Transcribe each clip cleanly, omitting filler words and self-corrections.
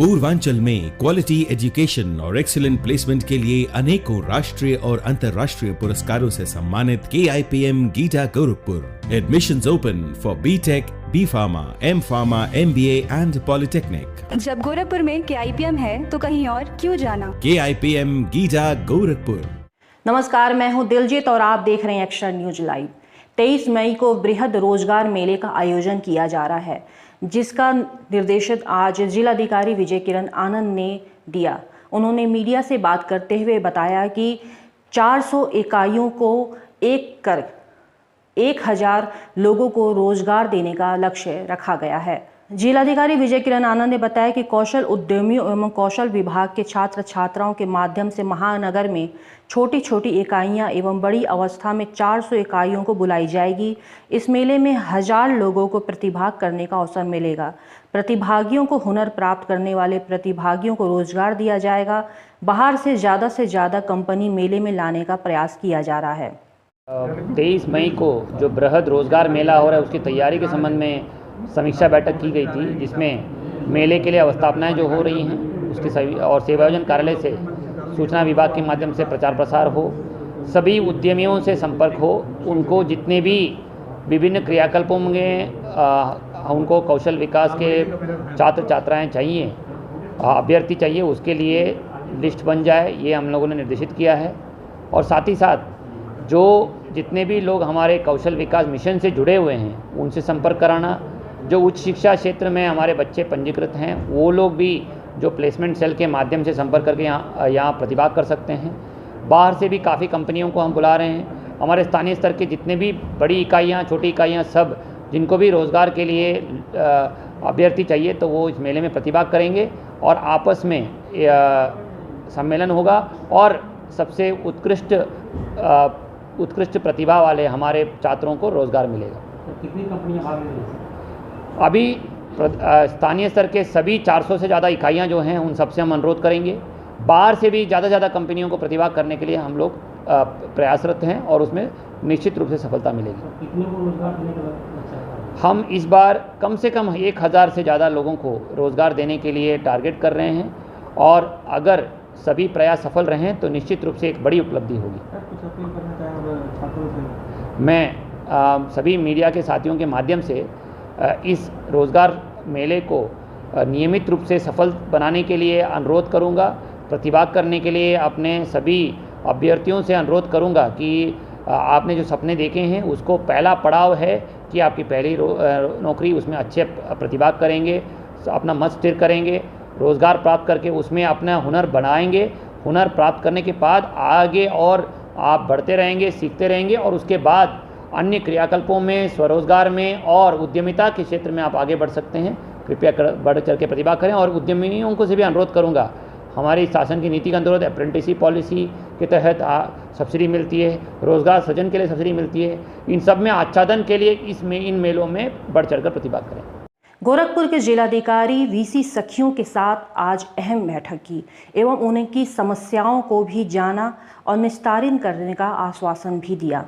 पूर्वांचल में quality education और excellent placement के लिए अनेकों राष्ट्रीय और अंतर्राष्ट्रीय पुरस्कारों से सम्मानित KIPM GIDA Gorakhpur. Admissions open for B.Tech, B.Pharma, M.Pharma, MBA एंड पॉलिटेक्निक। जब गोरखपुर में KIPM है तो कहीं और क्यों जाना। KIPM गीटा गोरखपुर। नमस्कार, मैं हूं दिलजीत और आप देख रहे हैं एक्स्ट्रा न्यूज लाइव। 23 मई को बृहद रोजगार मेले का आयोजन किया जा रहा है, जिसका निर्देशन आज जिलाधिकारी विजय किरण आनंद ने दिया। उन्होंने मीडिया से बात करते हुए बताया कि 400 इकाइयों को एक कर 1000 लोगों को रोजगार देने का लक्ष्य रखा गया है। जिलाधिकारी विजय किरण आनंद ने बताया कि कौशल उद्यमियों एवं कौशल विभाग के छात्र छात्राओं के माध्यम से महानगर में छोटी छोटी इकाइयां एवं बड़ी अवस्था में 400 इकाइयों को बुलाई जाएगी। इस मेले में 1000 लोगों को प्रतिभाग करने का अवसर मिलेगा। प्रतिभागियों को हुनर प्राप्त करने वाले प्रतिभागियों को रोजगार दिया जाएगा। बाहर से ज़्यादा कंपनी मेले में लाने का प्रयास किया जा रहा है। 23 मई को जो बृहद रोजगार मेला हो रहा है उसकी तैयारी के संबंध में समीक्षा बैठक की गई थी, जिसमें मेले के लिए अवस्थापनाएं जो हो रही हैं उसके सभी और सेवायोजन कार्यालय से सूचना विभाग के माध्यम से प्रचार प्रसार हो, सभी उद्यमियों से संपर्क हो, उनको जितने भी विभिन्न क्रियाकल्पों में उनको कौशल विकास के छात्र छात्राएँ चाहिए, अभ्यर्थी चाहिए, उसके लिए लिस्ट बन जाए, ये हम लोगों ने निर्देशित किया है। और साथ ही साथ जो जितने भी लोग हमारे कौशल विकास मिशन से जुड़े हुए हैं उनसे संपर्क कराना, जो उच्च शिक्षा क्षेत्र में हमारे बच्चे पंजीकृत हैं वो लोग भी जो प्लेसमेंट सेल के माध्यम से संपर्क करके यहाँ प्रतिभाग कर सकते हैं। बाहर से भी काफ़ी कंपनियों को हम बुला रहे हैं। हमारे स्थानीय स्तर के जितने भी बड़ी इकाइयाँ, छोटी इकाइयाँ, सब जिनको भी रोज़गार के लिए अभ्यर्थी चाहिए तो वो इस मेले में प्रतिभाग करेंगे और आपस में सम्मेलन होगा और सबसे उत्कृष्ट प्रतिभा वाले हमारे छात्रों को रोज़गार मिलेगा। तो कितनी कंपनियां भाग ले रही हैं? अभी स्थानीय स्तर के सभी 400 से ज़्यादा इकाइयाँ जो हैं उन सबसे हम अनुरोध करेंगे। बाहर से भी ज़्यादा कंपनियों को प्रतिभाग करने के लिए हम लोग प्रयासरत हैं और उसमें निश्चित रूप से सफलता मिलेगी। तो कितने को रोजगार देने का हम इस बार कम से कम 1000 से ज़्यादा लोगों को रोज़गार देने के लिए टारगेट कर रहे हैं और अगर सभी प्रयास सफल रहें तो निश्चित रूप से एक बड़ी उपलब्धि होगी। कुछ अपील करना चाहें छात्रों से? मैं सभी मीडिया के साथियों के माध्यम से इस रोज़गार मेले को नियमित रूप से सफल बनाने के लिए अनुरोध करूंगा। प्रतिभाग करने के लिए अपने सभी अभ्यर्थियों से अनुरोध करूंगा कि आपने जो सपने देखे हैं उसको पहला पड़ाव है कि आपकी पहली नौकरी, उसमें अच्छे प्रतिभाग करेंगे, अपना मत स्थिर करेंगे, रोज़गार प्राप्त करके उसमें अपना हुनर बनाएंगे। हुनर प्राप्त करने के बाद आगे और आप बढ़ते रहेंगे, सीखते रहेंगे और उसके बाद अन्य क्रियाकल्पों में, स्वरोजगार में और उद्यमिता के क्षेत्र में आप आगे बढ़ सकते हैं। कृपया बढ़ चढ़ के प्रतिभा करें और उद्यमियों को से भी अनुरोध करूंगा, हमारी शासन की नीति का अंतर्गत अप्रेंटिसशिप पॉलिसी के तहत सब्सिडी मिलती है, रोजगार सृजन के लिए सब्सिडी मिलती है। इन सब में आच्छादन के लिए इन मेलों में बढ़ चढ़कर प्रतिभा करें। गोरखपुर के जिलाधिकारी VC सखियों के साथ आज अहम बैठक की एवं उनकी समस्याओं को भी जाना और निस्तारित करने का आश्वासन भी दिया।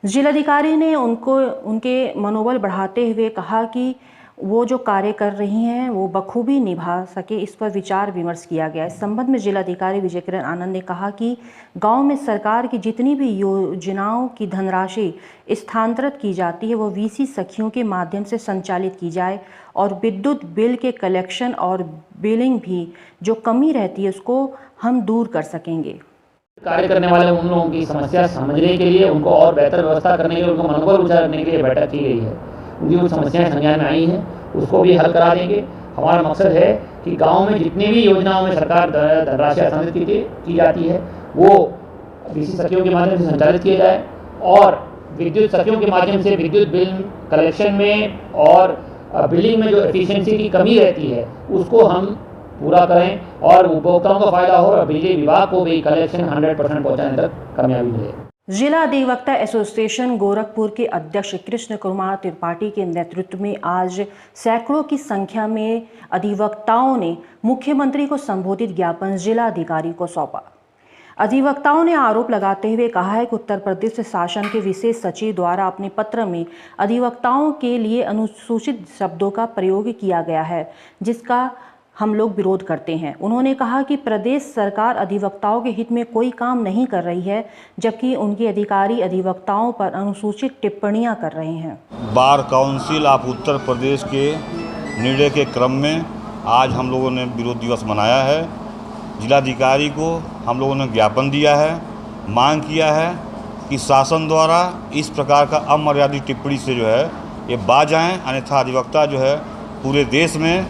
जिलाधिकारी ने उनके मनोबल बढ़ाते हुए कहा कि वो जो कार्य कर रही हैं वो बखूबी निभा सके, इस पर विचार विमर्श किया गया। इस संबंध में जिलाधिकारी विजय किरण आनंद ने कहा कि गांव में सरकार की जितनी भी योजनाओं की धनराशि स्थानांतरित की जाती है वो VC सखियों के माध्यम से संचालित की जाए और विद्युत बिल के कलेक्शन और बिलिंग भी जो कमी रहती है उसको हम दूर कर सकेंगे। कार्य करने वाले उन लोगों की समस्या समझने के लिए, उनको और बेहतर व्यवस्था करने के लिए, उनको मनोबल ऊंचा करने के लिए बैठक की गई है। उनकी कुछ समस्याएं संज्ञान में आई हैं, उसको भी हल करा देंगे। हमारा मकसद है कि गांव में जितनी भी योजनाओं में सरकार धनराशि स्थानांतरित की जाती है वो VC सखियों के माध्यम से संचालित किया जाए और विद्युत सखियों के माध्यम से विद्युत बिल कलेक्शन में और बिलिंग में जो एफिशिएंसी की कमी रहती है उसको हम पूरा करें और उपभोक्ताओं को फायदा हो और बिजली विभाग को भी कलेक्शन 100% पहुंचाने तक कामयाबी मिले। जिला अधिवक्ता एसोसिएशन गोरखपुर के अध्यक्ष कृष्ण कुमार त्रिपाठी के नेतृत्व में आज सैकड़ों की संख्या में अधिवक्ताओं ने मुख्यमंत्री को संबोधित ज्ञापन जिला अधिकारी को सौंपा। अधिवक्ताओं ने आरोप लगाते हुए कहा है कि उत्तर प्रदेश शासन के विशेष सचिव द्वारा अपने पत्र में अधिवक्ताओं के लिए अनुसूचित शब्दों का प्रयोग किया गया है, जिसका हम लोग विरोध करते हैं। उन्होंने कहा कि प्रदेश सरकार अधिवक्ताओं के हित में कोई काम नहीं कर रही है, जबकि उनके अधिकारी अधिवक्ताओं पर अनुचित टिप्पणियां कर रहे हैं। Bar council of Uttar Pradesh के निर्णय के क्रम में आज हम लोगों ने विरोध दिवस मनाया है। जिलाधिकारी को हम लोगों ने ज्ञापन दिया है, मांग किया है कि शासन द्वारा इस प्रकार का अमर्यादित टिप्पणी से जो है ये बाज आएँ, अन्यथा अधिवक्ता जो है पूरे देश में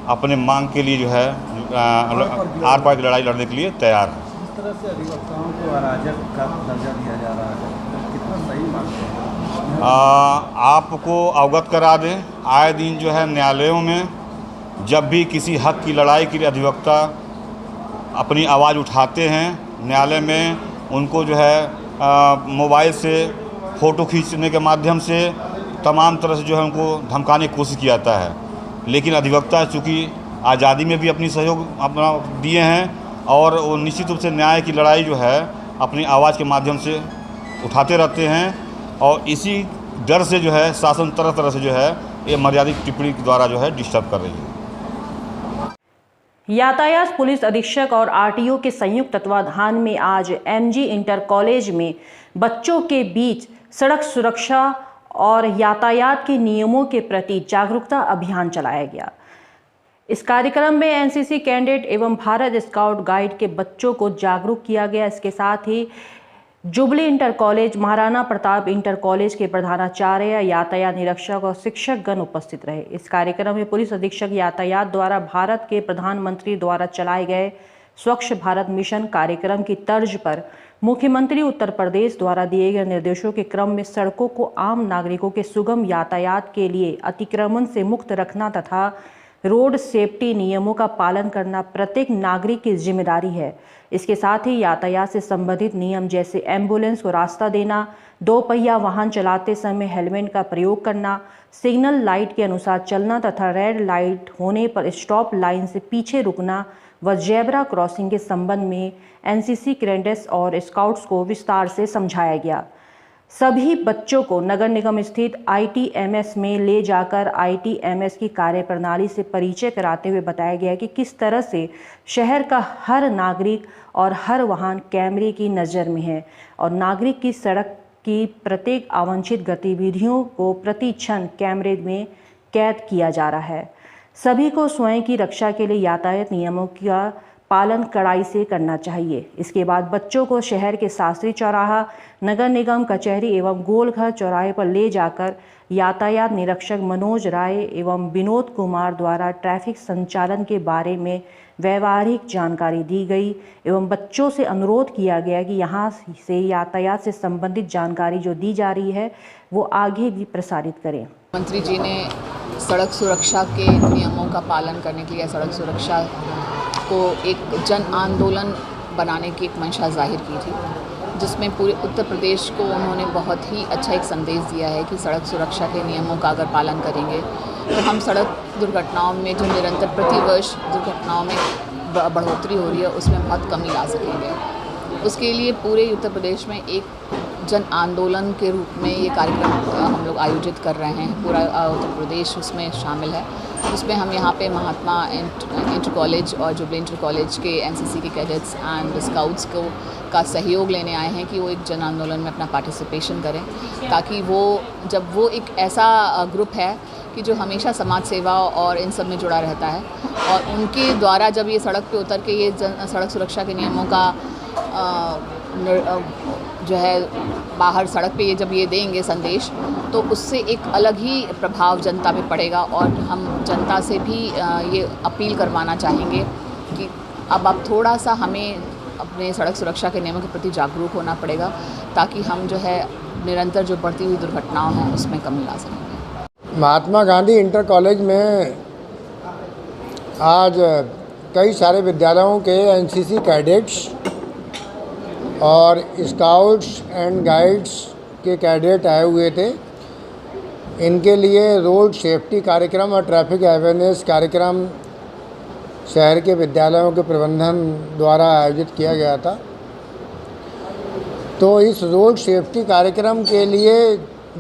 अपने मांग के लिए जो है आर पार की लड़ाई लड़ने के लिए तैयार है। इस तरह से अधिवक्ताओं को अराजक का दर्जा दिया जा रहा है, कितना सही मानते हैं? आपको अवगत करा दें, आए दिन जो है न्यायालयों में जब भी किसी हक की लड़ाई के लिए अधिवक्ता अपनी आवाज़ उठाते हैं, न्यायालय में उनको जो है मोबाइल से फ़ोटो खींचने के माध्यम से तमाम तरह से जो है उनको धमकाने की कोशिश किया जाता है। लेकिन अधिवक्ता चूँकि आज़ादी में भी अपनी सहयोग अपना दिए हैं और वो निश्चित रूप से न्याय की लड़ाई जो है अपनी आवाज़ के माध्यम से उठाते रहते हैं, और इसी डर से जो है शासन तरह तरह से जो है ये मर्यादित टिप्पणी के द्वारा जो है डिस्टर्ब कर रही है। यातायात पुलिस अधीक्षक और आरटीओ के संयुक्त तत्वाधान में आज एमजी इंटर कॉलेज में बच्चों के बीच सड़क सुरक्षा और यातायात के नियमों के प्रति जागरूकता अभियान चलाया गया। इस कार्यक्रम में एनसीसी कैडेट एवं भारत स्काउट गाइड के बच्चों को जागरूक किया गया। इसके साथ ही Jubilee inter college, Maharana Pratap inter college के प्रधानाचार्य, यातायात निरीक्षक और शिक्षक गण उपस्थित रहे। इस कार्यक्रम में पुलिस अधीक्षक यातायात द्वारा भारत के प्रधानमंत्री द्वारा चलाए गए स्वच्छ भारत मिशन कार्यक्रम की तर्ज पर मुख्यमंत्री उत्तर प्रदेश द्वारा दिए गए निर्देशों के क्रम में सड़कों को आम नागरिकों के सुगम यातायात के लिए अतिक्रमण से मुक्त रखना तथा रोड सेफ्टी नियमों का पालन करना प्रत्येक नागरिक की जिम्मेदारी है। इसके साथ ही यातायात से संबंधित नियम जैसे एम्बुलेंस को रास्ता देना, दो पहिया वाहन चलाते समय हेलमेट का प्रयोग करना, सिग्नल लाइट के अनुसार चलना तथा रेड लाइट होने पर स्टॉप लाइन से पीछे रुकना व जेब्रा क्रॉसिंग के संबंध में एनसीसी कैडेट्स और स्काउट्स को विस्तार से समझाया गया। सभी बच्चों को नगर निगम स्थित आईटीएमएस में ले जाकर आईटीएमएस की कार्यप्रणाली से परिचय कराते हुए बताया गया कि किस तरह से शहर का हर नागरिक और हर वाहन कैमरे की नज़र में है और नागरिक की सड़क की प्रत्येक अवांछित गतिविधियों को प्रति क्षण कैमरे में कैद किया जा रहा है। सभी को स्वयं की रक्षा के लिए यातायात नियमों का पालन कड़ाई से करना चाहिए। इसके बाद बच्चों को शहर के शास्त्री चौराहा, नगर निगम कचहरी एवं गोलघर चौराहे पर ले जाकर यातायात निरीक्षक मनोज राय एवं विनोद कुमार द्वारा ट्रैफिक संचालन के बारे में व्यवहारिक जानकारी दी गई एवं बच्चों से अनुरोध किया गया कि यहाँ से यातायात से संबंधित जानकारी जो दी जा रही है वो आगे भी प्रसारित करें। मंत्री जी ने सड़क सुरक्षा के नियमों का पालन करने के लिए सड़क सुरक्षा को एक जन आंदोलन बनाने की एक मंशा जाहिर की थी, जिसमें पूरे उत्तर प्रदेश को उन्होंने बहुत ही अच्छा एक संदेश दिया है कि सड़क सुरक्षा के नियमों का अगर पालन करेंगे तो हम सड़क दुर्घटनाओं में जो निरंतर प्रतिवर्ष दुर्घटनाओं में बढ़ोतरी हो रही है उसमें बहुत कमी ला सकेंगे। उसके लिए पूरे उत्तर प्रदेश में एक जन आंदोलन के रूप में ये कार्यक्रम हम लोग आयोजित कर रहे हैं। पूरा उत्तर प्रदेश उसमें शामिल है। उसमें हम यहाँ पे महात्मा इंटर कॉलेज और जुबली इंटर कॉलेज के एनसीसी के कैडेट्स एंड स्काउट्स को का सहयोग लेने आए हैं कि वो एक जन आंदोलन में अपना पार्टिसिपेशन करें, ताकि वो जब वो एक ऐसा ग्रुप है कि जो हमेशा समाज सेवा और इन सब में जुड़ा रहता है और उनके द्वारा जब ये सड़क पे उतर के ये सड़क सुरक्षा के नियमों का जो है बाहर सड़क पे ये जब ये देंगे संदेश, तो उससे एक अलग ही प्रभाव जनता पे पड़ेगा। और हम जनता से भी ये अपील करवाना चाहेंगे कि अब थोड़ा सा हमें अपने सड़क सुरक्षा के नियमों के प्रति जागरूक होना पड़ेगा, ताकि हम जो है निरंतर जो बढ़ती हुई दुर्घटनाओं हैं उसमें कमी ला सकेंगे। महात्मा गांधी इंटर कॉलेज में आज कई सारे विद्यालयों के एनसीसी कैडेट्स और स्काउट्स एंड गाइड्स के कैडेट आए हुए थे। इनके लिए रोड सेफ्टी कार्यक्रम और ट्रैफिक अवेयरनेस कार्यक्रम शहर के विद्यालयों के प्रबंधन द्वारा आयोजित किया गया था। तो इस रोड सेफ्टी कार्यक्रम के लिए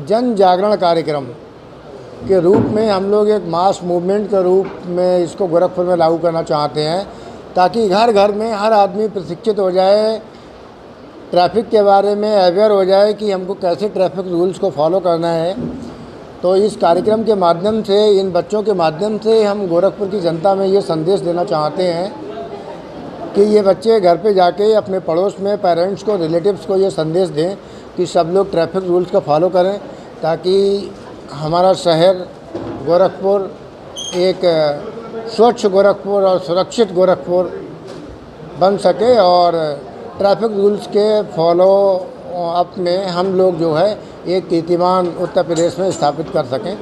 जन जागरण कार्यक्रम के रूप में हम लोग एक मास मूवमेंट के रूप में इसको गोरखपुर में लागू करना चाहते हैं, ताकि घर घर में हर आदमी प्रशिक्षित हो जाए, ट्रैफिक के बारे में अवेयर हो जाए कि हमको कैसे ट्रैफिक रूल्स को फॉलो करना है। तो इस कार्यक्रम के माध्यम से, इन बच्चों के माध्यम से हम गोरखपुर की जनता में ये संदेश देना चाहते हैं कि ये बच्चे घर पे जाके अपने पड़ोस में पेरेंट्स को, रिलेटिव्स को ये संदेश दें कि सब लोग ट्रैफिक रूल्स का फॉलो करें, ताकि हमारा शहर गोरखपुर एक स्वच्छ गोरखपुर और सुरक्षित गोरखपुर बन सके और ट्रैफिक रूल्स के फॉलो अप में हम लोग जो है एक कीर्तिमान उत्तर प्रदेश में स्थापित कर सकें।